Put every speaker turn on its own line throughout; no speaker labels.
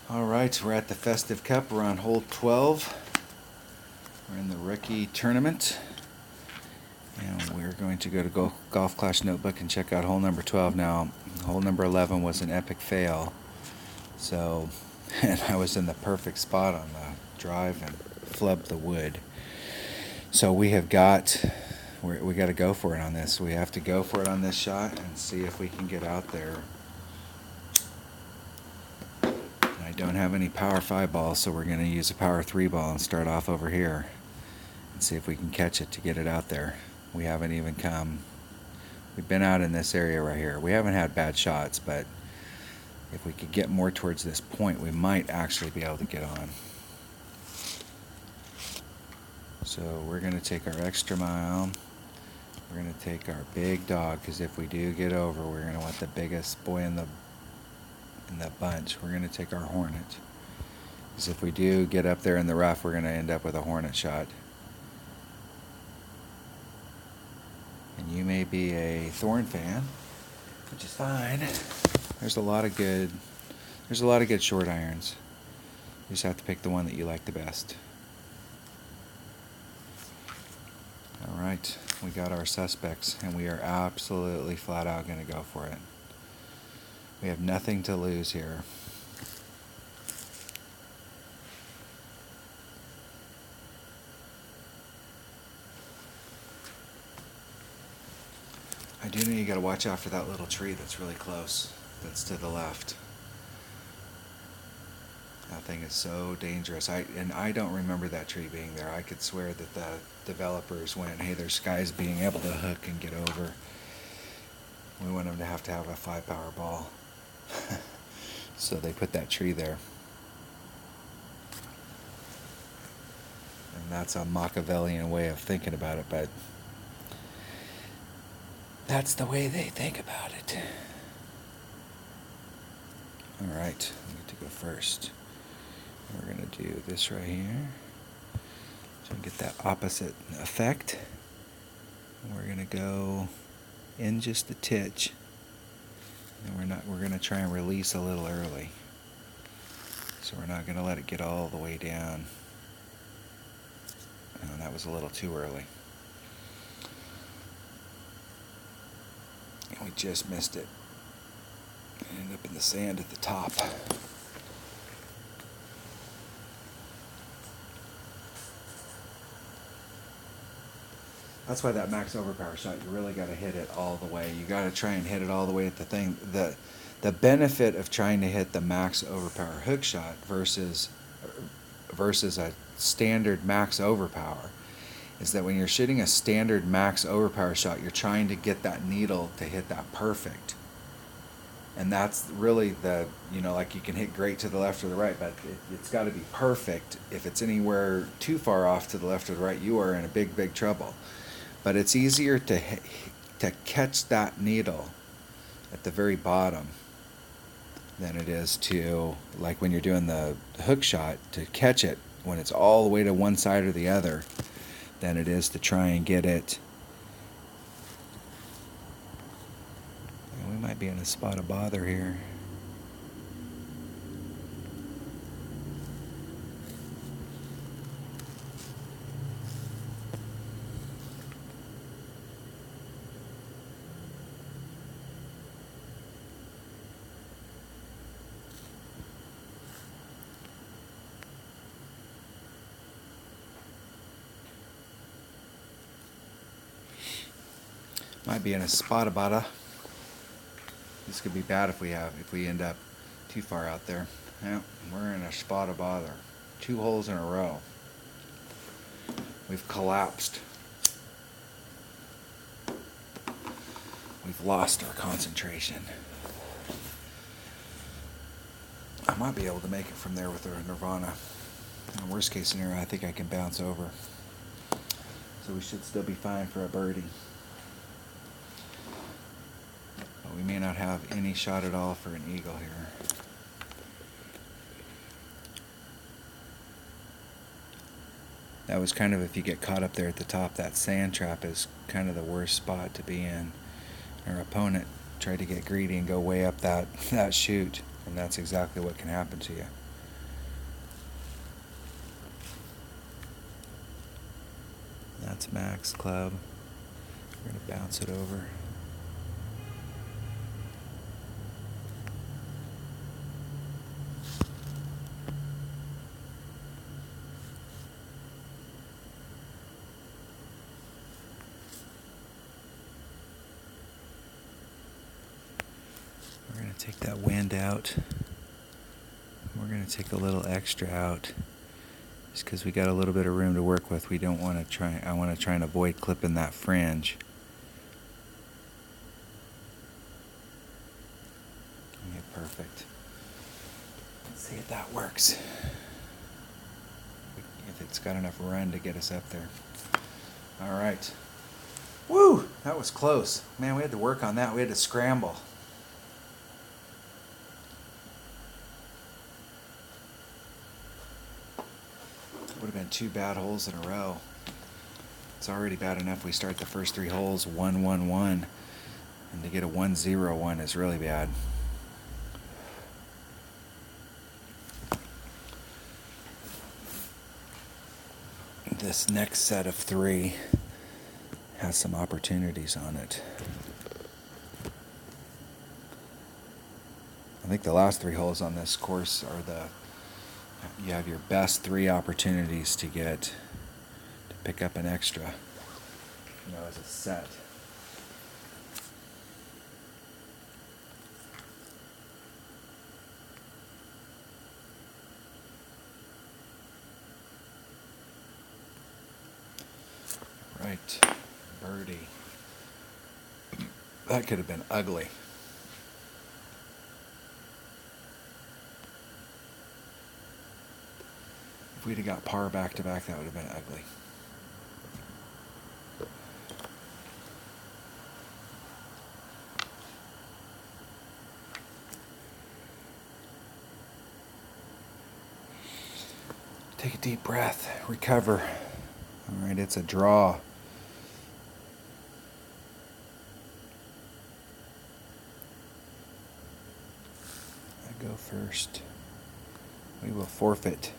All right, we're at the Festive Cup. We're on hole 12. We're in the rookie tournament. And we're going to go to Golf Clash Notebook and check out hole number 12 now. Hole number 11 was an epic fail. So, and I was in the perfect spot on the drive and flubbed the wood. So we got to go for it on this. We have to go for it on this shot and see if we can get out there. I don't have any power 5 balls, so we're going to use a power 3 ball and start off over here and see if we can catch it to get it out there. We haven't even come. We've been out in this area right here. We haven't had bad shots, but if we could get more towards this point, we might actually be able to get on. So we're going to take our extra mile. We're going to take our big dog, because if we do get over, we're going to want the biggest boy in the bunch. We're going to take our Hornet, because if we do get up there in the rough, we're going to end up with a Hornet shot. And you may be a Thorn fan, which is fine. There's a lot of good short irons. You just have to pick the one that you like the best. All right, we got our suspects, and we are absolutely flat out going to go for it. We have nothing to lose here. I do know you got to watch out for that little tree that's really close, that's to the left. That thing is so dangerous. I don't remember that tree being there. I could swear that the developers went, hey, there's guys being able to hook and get over. We want them to have a 5 power ball. So they put that tree there. And that's a Machiavellian way of thinking about it, but that's the way they think about it. All right, I get to go first. We're going to do this right here. So we get that opposite effect. And we're going to go in just a titch. And we're going to try and release a little early. So we're not going to let it get all the way down. And that was a little too early. And we just missed it. Ended up in the sand at the top. That's why that max overpower shot, you really got to hit it all the way. You got to try and hit it all the way at the thing. The benefit of trying to hit the max overpower hook shot versus a standard max overpower is that when you're shooting a standard max overpower shot, you're trying to get that needle to hit that perfect. And that's really like you can hit great to the left or the right, but it's got to be perfect. If it's anywhere too far off to the left or the right, you are in a big, big trouble. But it's easier to catch that needle at the very bottom than it is to, like when you're doing the hook shot, to catch it when it's all the way to one side or the other, than it is to try and get it. And we might be in a spot of bother here. Might be in a spot of bother. This could be bad if we end up too far out there. Yeah, we're in a spot of bother. 2 holes in a row. We've collapsed. We've lost our concentration. I might be able to make it from there with our Nirvana. In worst case scenario, I think I can bounce over. So we should still be fine for a birdie. But we may not have any shot at all for an eagle here. That was kind of, if you get caught up there at the top, that sand trap is kind of the worst spot to be in. Our opponent tried to get greedy and go way up that chute, and that's exactly what can happen to you. That's max club. We're going to bounce it over. We're going to take that wind out. We're going to take a little extra out just because we got a little bit of room to work with. We don't want to try, I want to try and avoid clipping that fringe. Okay, perfect. Let's see if that works. If it's got enough run to get us up there. All right. Woo! That was close. Man, we had to work on that. We had to scramble. Would have been 2 bad holes in a row. It's already bad enough we start the first 3 holes 1-1-1, and to get a 1-0-1 is really bad. This next set of 3 has some opportunities on it. I think the last 3 holes on this course are you have your best 3 opportunities to pick up an extra, as a set. Right, birdie. That could have been ugly. If we'd have got par back to back, that would have been ugly. Take a deep breath, recover. All right, it's a draw. I go first. We will forfeit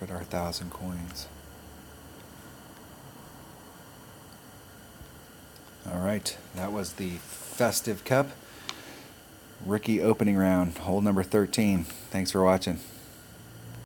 our 1,000 coins. All right, that was the Festive Cup rookie opening round, hole number 13. Thanks for watching.